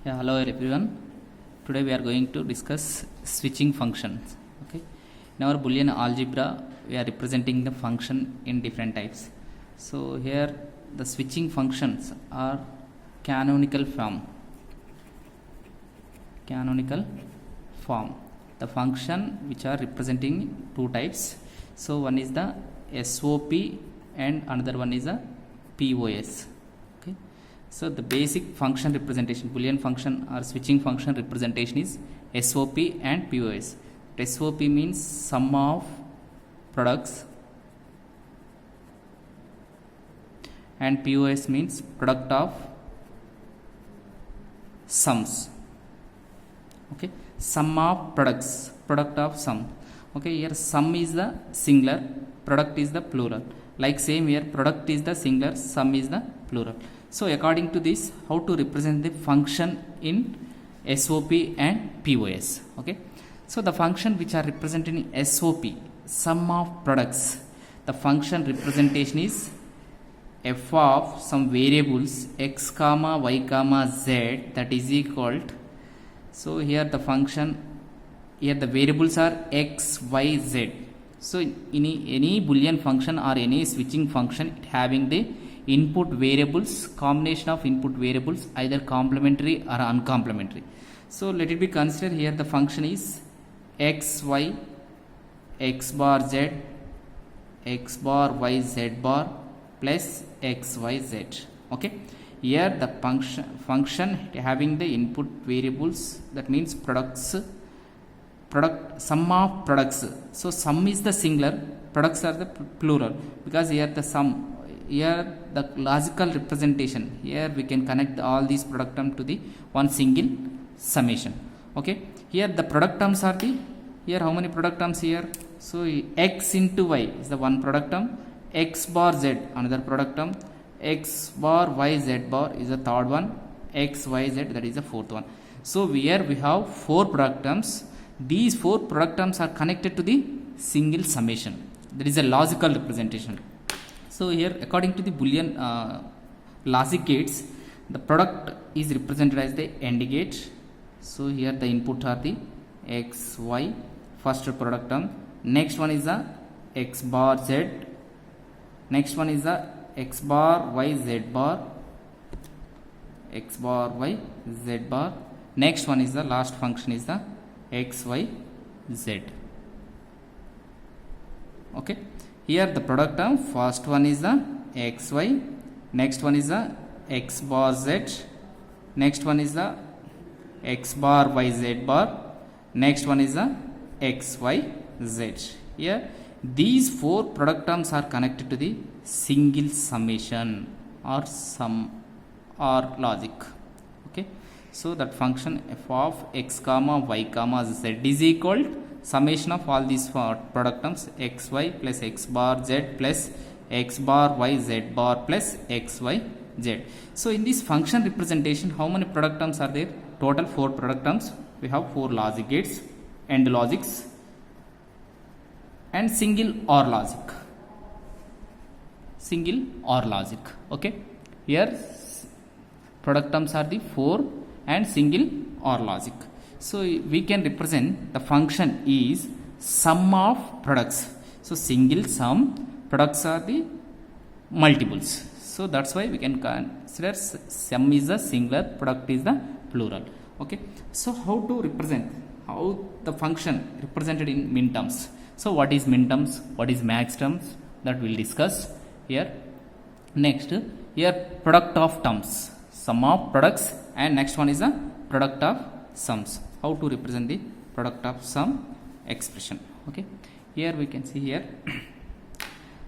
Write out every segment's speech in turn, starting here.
Yeah, hello everyone. Today we are going to discuss switching functions. Okay. In our Boolean algebra, we are representing the function in different types. So here the switching functions are canonical form. Canonical form. The function which are representing two types. So one is the SOP and another one is a POS. Okay. So the basic function representation, Boolean function or switching function representation is SOP and POS. SOP means sum of products and POS means product of sums. Okay, sum of products, product of sum. Okay, here sum is the singular, product is the plural. Like same here, product is the singular, sum is the plural. So according to this, how to represent the function in SOP and POS. Okay, so the function which are represented in SOP, sum of products, the function representation is f of some variables x comma y comma z, that is equal to, so here the function, here the variables are x, y, z. So in any Boolean function or any switching function, it having the input variables, combination of input variables, either complementary or uncomplementary. So let it be considered here the function is x, y, x bar z, x bar y z bar plus x, y, z. Okay. Here the function having the input variables, that means products, product, sum of products. So sum is the singular, products are the plural, because here the sum, here the logical representation, here we can connect all these product term to the one single summation. Okay, here the product terms are the, here how many product terms here? So x into y is the one product term, x bar z another product term, x bar y z bar is the third one, x y z that is the fourth one. So here we have four product terms. These four product terms are connected to the single summation. There is a logical representation. So here according to the Boolean logic gates, the product is represented as the AND gate. So here the input are the x, y, first product term. Next one is the x bar z. Next one is the x bar y z bar, x bar y z bar. Next one is the last function is the x, y, z. Okay, here the product term, first one is the x, y, next one is the x bar z, next one is the x bar y z bar, next one is the x, y, z. Here these four product terms are connected to the single summation or sum or logic. Okay, so that function f of x comma y comma z is equal to summation of all these product terms x, y plus x bar z plus x bar y z bar plus x, y, z. So in this function representation, how many product terms are there? Total four product terms. We have four logic gates, AND logics and single OR logic. Single OR logic. Okay, here product terms are the four and single OR logic. So we can represent the function is sum of products. So single sum, products are the multiples. So that's why we can consider sum is the singular, product is the plural. Okay, so how to represent, how the function represented in min terms. So what is min terms, what is max terms, that we'll discuss here. Next, here product of terms, sum of products, and next one is the product of sums. How to represent the product of sum expression. Okay, here we can see here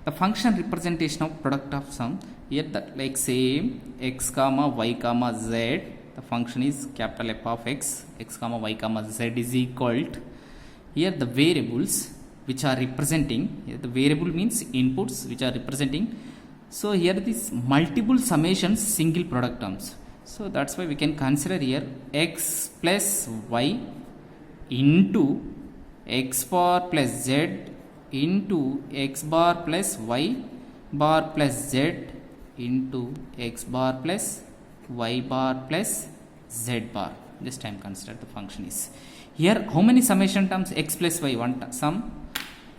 the function representation of product of sum. Here that like same x comma y comma z, the function is capital F of x, x comma y comma z is equal to, here the variables which are representing, here the variable means inputs which are representing. So here this multiple summations single product terms. So that's why we can consider here x plus y into x bar plus z into x bar plus y bar plus z into x bar plus y bar plus z bar. Just I am consider the function is here. How many summation terms? X plus y, one sum,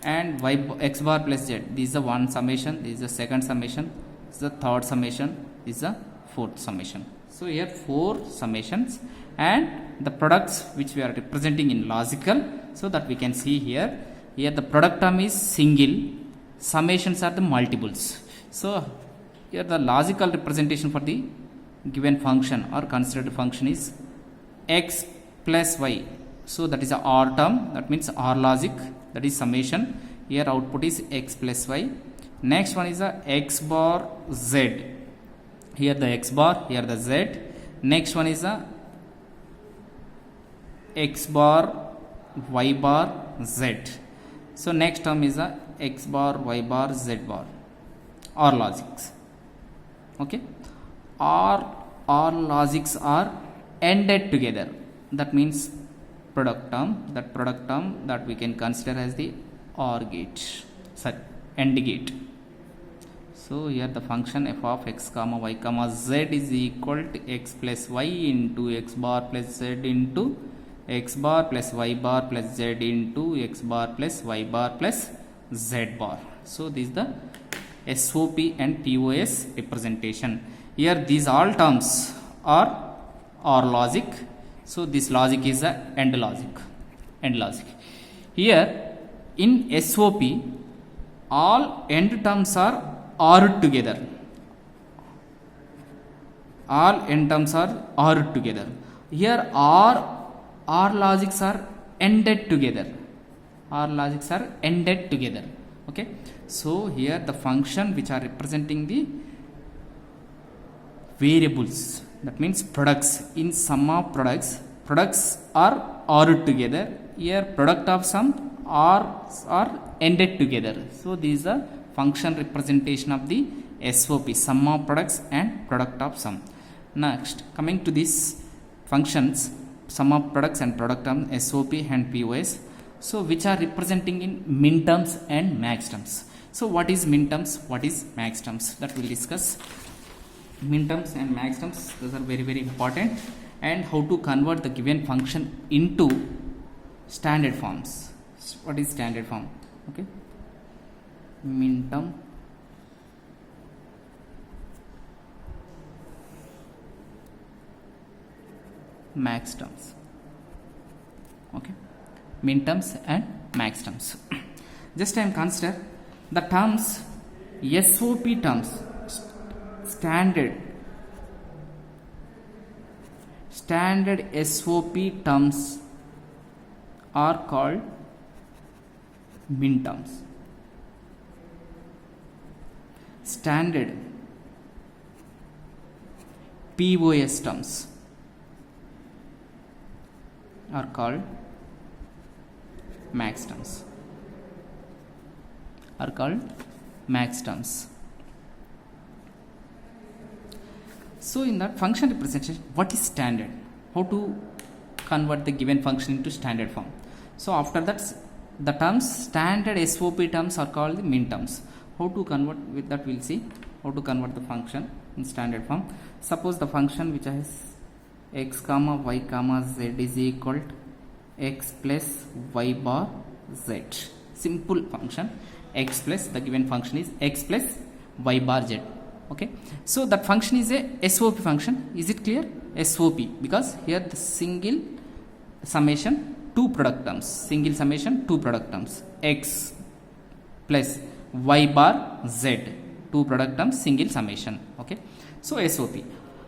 and y x bar plus z. This is the one summation, this is the second summation, this is the third summation, this is the fourth summation. So here 4 summations and the products which we are representing in logical, so that we can see here. Here the product term is single, summations are the multiples. So here the logical representation for the given function or considered function is x plus y. So that is a R term, that means R logic, that is summation. Here output is x plus y. Next one is a x bar z. Here the x bar, here the z. Next one is a x bar y bar z. So next term is a x bar y bar z bar. OR logics. Okay, or logics are ended together. That means product term, that we can consider as the OR gate, sorry, AND gate. So here the function f of x comma y comma z is equal to x plus y into x bar plus z into x bar plus y bar plus z into x bar plus y bar plus z bar. So this is the SOP and POS representation. Here these all terms are OR logic. So this logic is a AND logic. Here in SOP all AND terms are OR together. All AND terms are OR together. Here OR logics are ended together. OR logics are ended together. Okay. So here the function which are representing the variables, that means products, in sum of products are OR together. Here product of sum are ended together. So this is the function representation of the SOP, sum of products and product of sum. Next, coming to these functions, sum of products and product term, SOP and POS, so which are representing in min terms and max terms. So what is min terms, what is max terms, that we'll discuss. Min terms and max terms, those are very very important, and how to convert the given function into standard forms. What is standard form? Okay, min term, max terms. Okay, min terms and max terms. Just I am consider the terms SOP terms, standard SOP terms are called min terms. Standard POS terms are called max terms. So in that function representation, what is standard? How to convert the given function into standard form? So after that, the terms standard SOP terms are called the min terms. How to convert, with that we'll see how to convert the function in standard form. Suppose the function which has x comma y comma z is equal to x plus y bar z. Simple function, x plus, the given function is x plus y bar z. Okay, so that function is a SOP function. Is it clear? SOP, because here the single summation, two product terms, single summation, two product terms, x plus y bar z, two product terms, single summation. Okay, so SOP.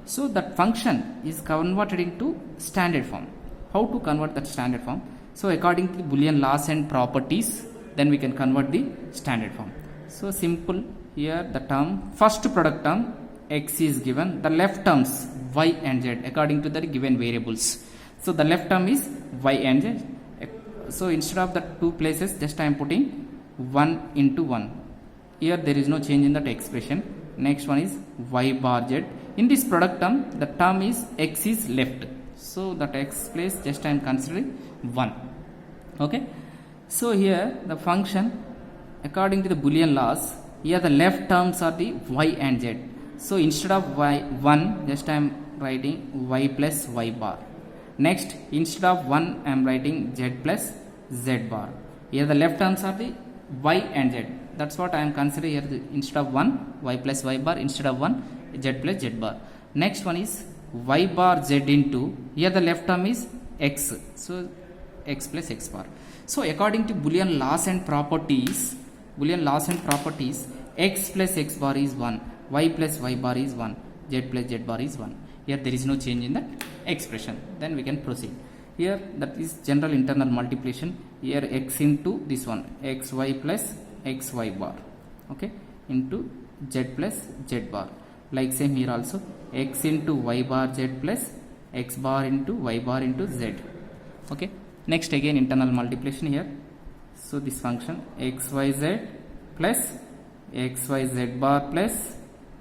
So that function is converted into standard form. How to convert that standard form? So according to the Boolean laws and properties, then we can convert the standard form. So simple, here the term, first product term x is given, the left terms y and z according to the given variables. So the left term is y and z. So instead of the two places, just I am putting 1 into 1. Here there is no change in that expression. Next one is y bar z. In this product term, the term is x is left. So that x place, just I am considering 1. Okay. So here the function, according to the Boolean laws, here the left terms are the y and z. So instead of y 1, just I am writing y plus y bar. Next, instead of 1 I am writing z plus z bar. Here the left terms are the y and z. That's what I am considering here. Instead of 1 y plus y bar, instead of 1 z plus z bar. Next one is y bar z into, here the left term is x, so x plus x bar. So according to Boolean laws and properties, x plus x bar is 1, y plus y bar is 1, z plus z bar is 1. Here there is no change in that expression. Then we can proceed. Here that is general internal multiplication. Here x into this one, xy plus xy bar, okay, into z plus z bar. Like same here also, x into y bar z plus x bar into y bar into z. Okay. Next again internal multiplication here. So this function xyz plus xyz bar plus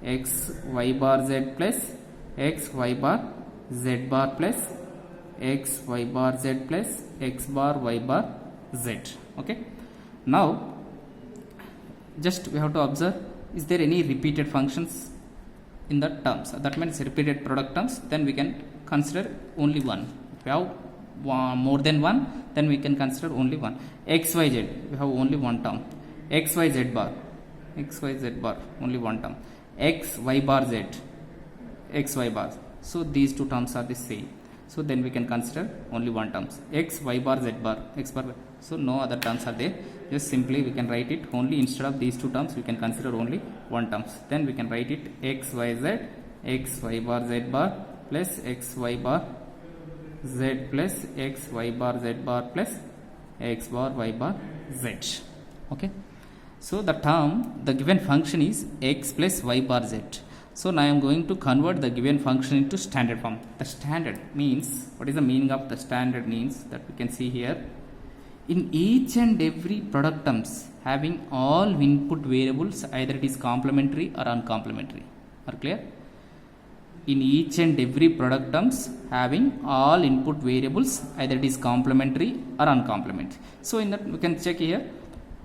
xy bar z plus xy bar z bar plus xy bar z plus x bar y bar z. Okay. Now just we have to observe, is there any repeated functions in the terms? That means repeated product terms. Then we can consider only one. If we have more than one, then we can consider only one. xyz, we have only one term. xyz bar only one term. xy bar z, xy bar. So these two terms are the same. So then we can consider only one terms. xy bar z bar, x bar. So no other terms are there. Just simply we can write it only, instead of these two terms we can consider only one terms. Then we can write it xyz xy bar z bar plus xy bar z plus xy bar z bar plus x bar y bar z. Okay. So the term, the given function is x plus y bar z. So now I am going to convert the given function into standard form. The standard means, what is the meaning of the standard means, that we can see here. In each and every product terms having all input variables, either it is complementary or uncomplementary. Are clear? In each and every product terms having all input variables, either it is complementary or uncomplementary. So in that we can check here,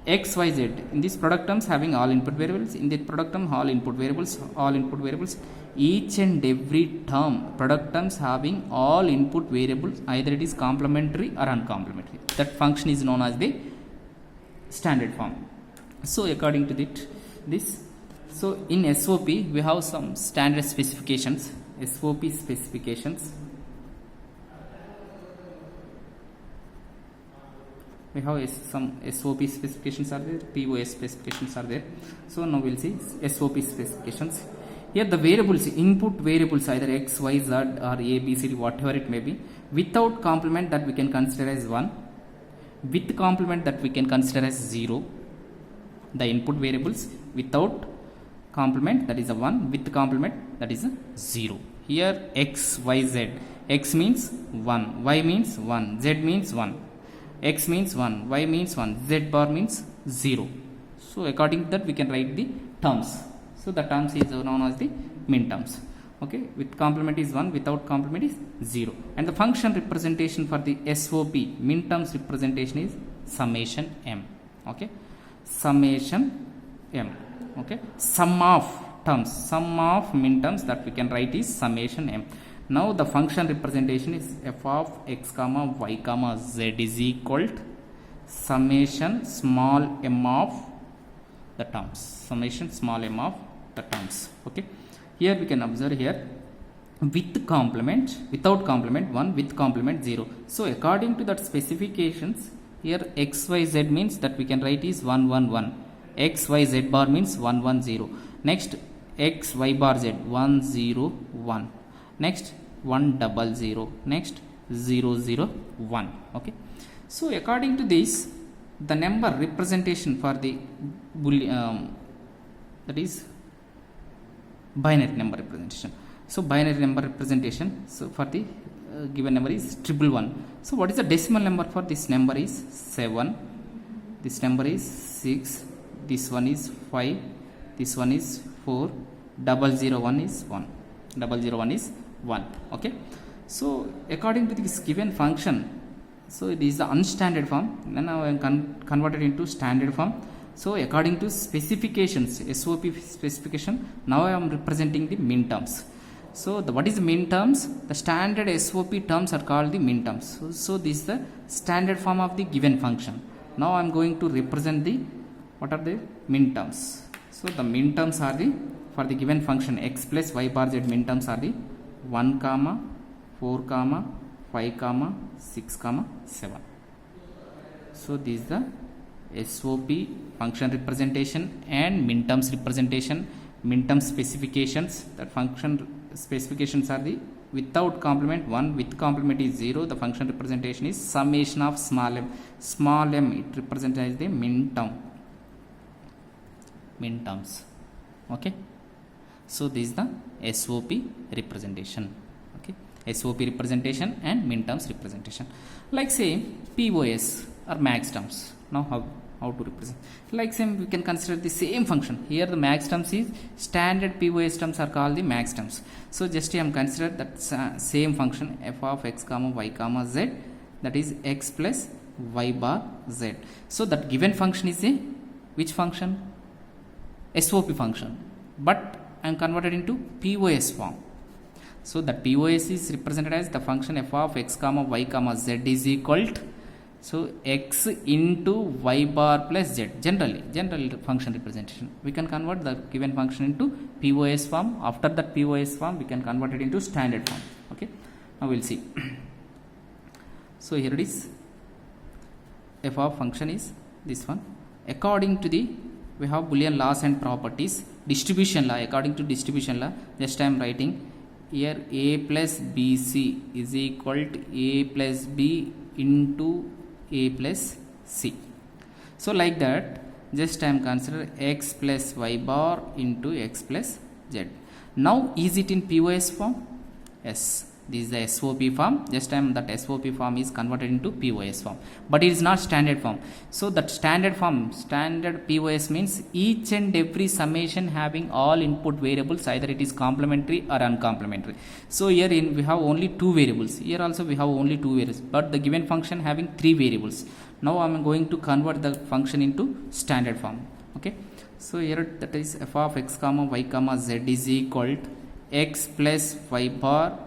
x, y, z. In these product terms having all input variables, in the product term all input variables, each and every term, product terms having all input variables, either it is complementary or uncomplementary. That function is known as the standard form. So according to this, so in SOP we have some standard specifications, SOP specifications. We have some SOP specifications are there, POS specifications are there. So now we'll see SOP specifications. Here the variables, input variables, either x, y, z or a, b, c, d, whatever it may be, without complement that we can consider as 1, with complement that we can consider as 0. The input variables without complement, that is a 1, with complement, that is a 0. Here x, y, z. X means 1, y means 1, z means 1. X means 1, y means 1, z bar means 0. So according to that we can write the terms. So the terms is known as the min terms. Okay, with complement is 1, without complement is 0. And the function representation for the SOP min terms representation is summation m. Okay, summation m. Okay, sum of terms, sum of min terms that we can write is summation m. Now the function representation is f of x comma y comma z is equal to summation small m of the terms, summation small m of the terms. Okay, here we can observe here, with complement, without complement 1, with complement 0. So according to that specifications, here x y z means that we can write is 1 1 1, x y z bar means 1 1 0. Next x y bar z 1 0 1. Next 1 0 0, next 0 0 1. Okay, so according to this, the number representation for the that is binary number representation. So binary number representation, so for the given number is 111. So what is the decimal number for this number is 7, this number is 6, this one is 5, this one is 4, 001 is 1, 001 is 1. Okay, so according to this given function, so it is the unstandard form. Now I am converted into standard form. So according to specifications, SOP specification, now I am representing the min terms. So what is min terms? The standard SOP terms are called the min terms. So this is the standard form of the given function. Now I am going to represent the what are the min terms. So the min terms are the for the given function x plus y bar z, min terms are the 1 comma 4 comma 5 comma 6 comma 7. So this is the SOP function representation and min terms representation. Min term specifications, that function specifications are the without complement 1, with complement is 0. The function representation is summation of small m, it represents as the min terms. Okay, so this is the SOP representation. Okay, SOP representation and min terms representation. Like say POS or max terms. Now how to represent? Like same we can consider the same function. Here the max terms is standard POS terms are called the max terms. So just I am consider that same function f of x comma y comma z, that is x plus y bar z. So that given function is a which function? SOP function, but I am converted into POS form. So that POS is represented as the function f of x comma y comma z is equal to, so x into y bar plus z, general function representation. We can convert the given function into POS form. After that POS form we can convert it into standard form. Okay, now we'll see. So here it is, f of function is this one. According to the, we have Boolean laws and properties. Distribution law, according to distribution law, just I am writing here a plus bc is equal to a plus b into a plus c. So like that, just I am consider x plus y bar into x plus z. Now is it in POS form? Yes, this is the SOP form. Just I am that SOP form is converted into POS form, but it is not standard form. So that standard form, standard POS means each and every summation having all input variables, either it is complementary or uncomplementary. So here we have only 2 variables. Here also we have only 2 variables, but the given function having 3 variables. Now I am going to convert the function into standard form. Okay, so here that is f of x comma y comma z is equal to x plus y bar.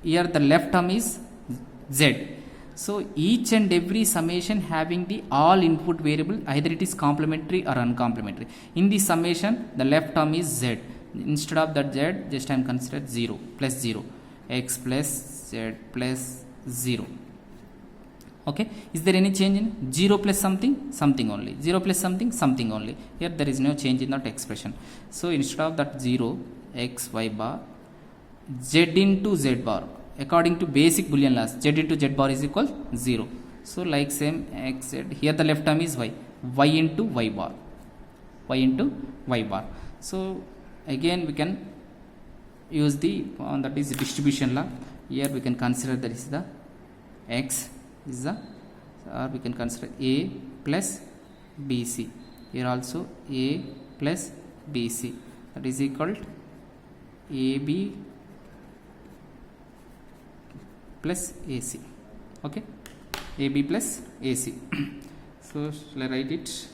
Here the left term is z. So each and every summation having the all input variable, either it is complementary or uncomplementary. In the summation the left term is z. Instead of that z, just I am considered 0 plus 0, x plus z plus 0. Okay, is there any change in 0 plus something only, 0 plus something only? Here there is no change in that expression. So instead of that 0, x y bar, z into z bar, according to basic Boolean laws, z into z bar is equal 0. So like same x z, here the left term is y into y bar, So again we can use the that is distribution law. Here we can consider that is the x, this is the, or we can consider a plus bc. Here also a plus bc, that is equal to ab plus AC. Okay, AB plus AC. So shall I write it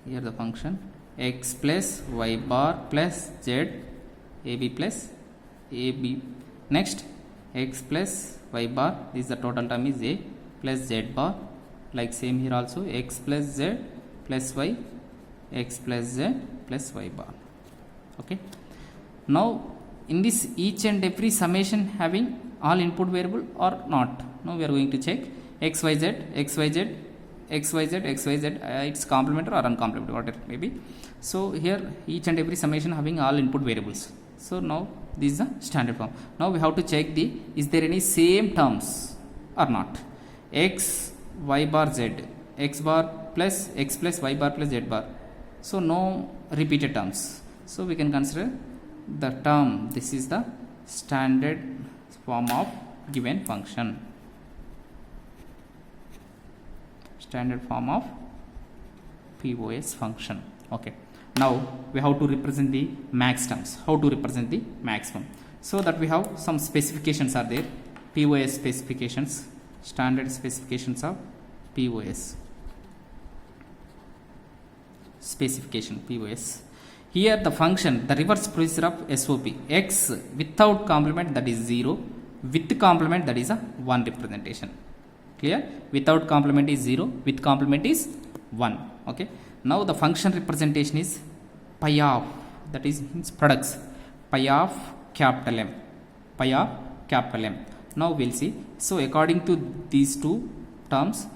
here? The function x plus y bar plus z, AB plus AB. Next x plus y bar, this is the total term is a plus z bar. Like same here also x plus z plus y, x plus z plus y bar. Okay, now in this each and every summation having all input variable or not? Now we are going to check xyz, it's complementary or uncomplementary, whatever it may be. So here each and every summation having all input variables. So now this is the standard form. Now we have to check the, is there any same terms or not? X y bar z, x bar plus x plus y bar plus z bar. So no repeated terms. So we can consider the term, this is the standard form of given function, standard form of POS function. Okay, now we have to represent the max terms. How to represent the maximum? So that we have some specifications are there, POS specifications, standard specifications of POS, specification POS. Here the function, the reverse procedure of SOP, x without complement that is 0, with complement that is a 1 representation. Clear? Without complement is 0, with complement is 1. Okay. Now the function representation is pi of, that is means products, pi of capital M, pi of capital M. Now we'll see. So according to these two terms,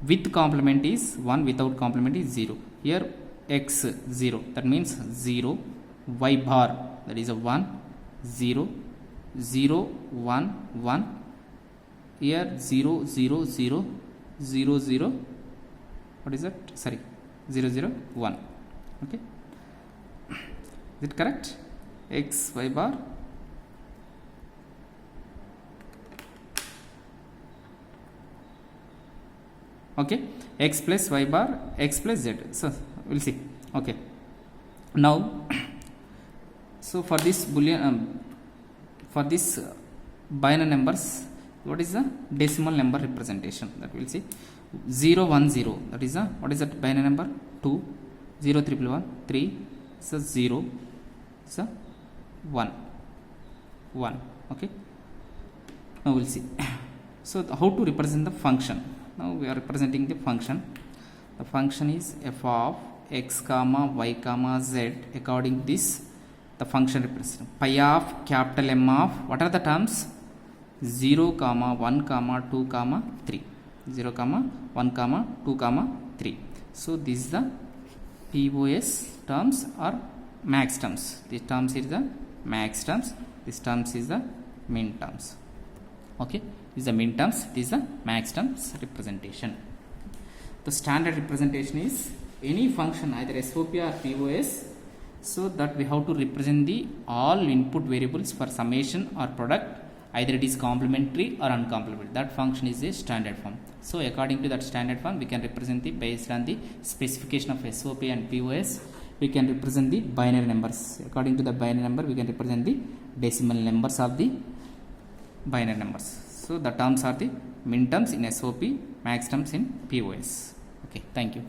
with complement is 1, without complement is 0. Here x 0, that means 0, y bar, that is a 1, 0, 0, 1, 1. Here 0, 0, 0, 0, 0, what is that? Sorry, 0, 0, 1. Okay. Is it correct? X, y bar. Okay, x plus y bar, x plus z. So we'll see. Okay. Now, so for this boolean, for this binary numbers, what is the decimal number representation? That we'll see. 0, 1, 0. That is a, what is that binary number? 2, 0, 3, 1, 3. So 0. So 1, 1. Okay. Now we'll see. So how to represent the function? Now we are representing the function. The function is f of x comma y comma z. According this, the function represents pi of capital M of, what are the terms? 0 comma 1 comma 2 comma 3. 0 comma 1 comma 2 comma 3. So this is the POS terms or max terms. This terms is the max terms. This terms is the min terms. Okay. This is the min terms. This is the max terms representation. The standard representation is any function, either SOP or POS, so that we have to represent the all input variables for summation or product, either it is complementary or uncomplementary. That function is a standard form. So according to that standard form, we can represent the, based on the specification of SOP and POS, we can represent the binary numbers. According to the binary number, we can represent the decimal numbers of the binary numbers. So the terms are the min terms in SOP, max terms in POS. Okay, thank you.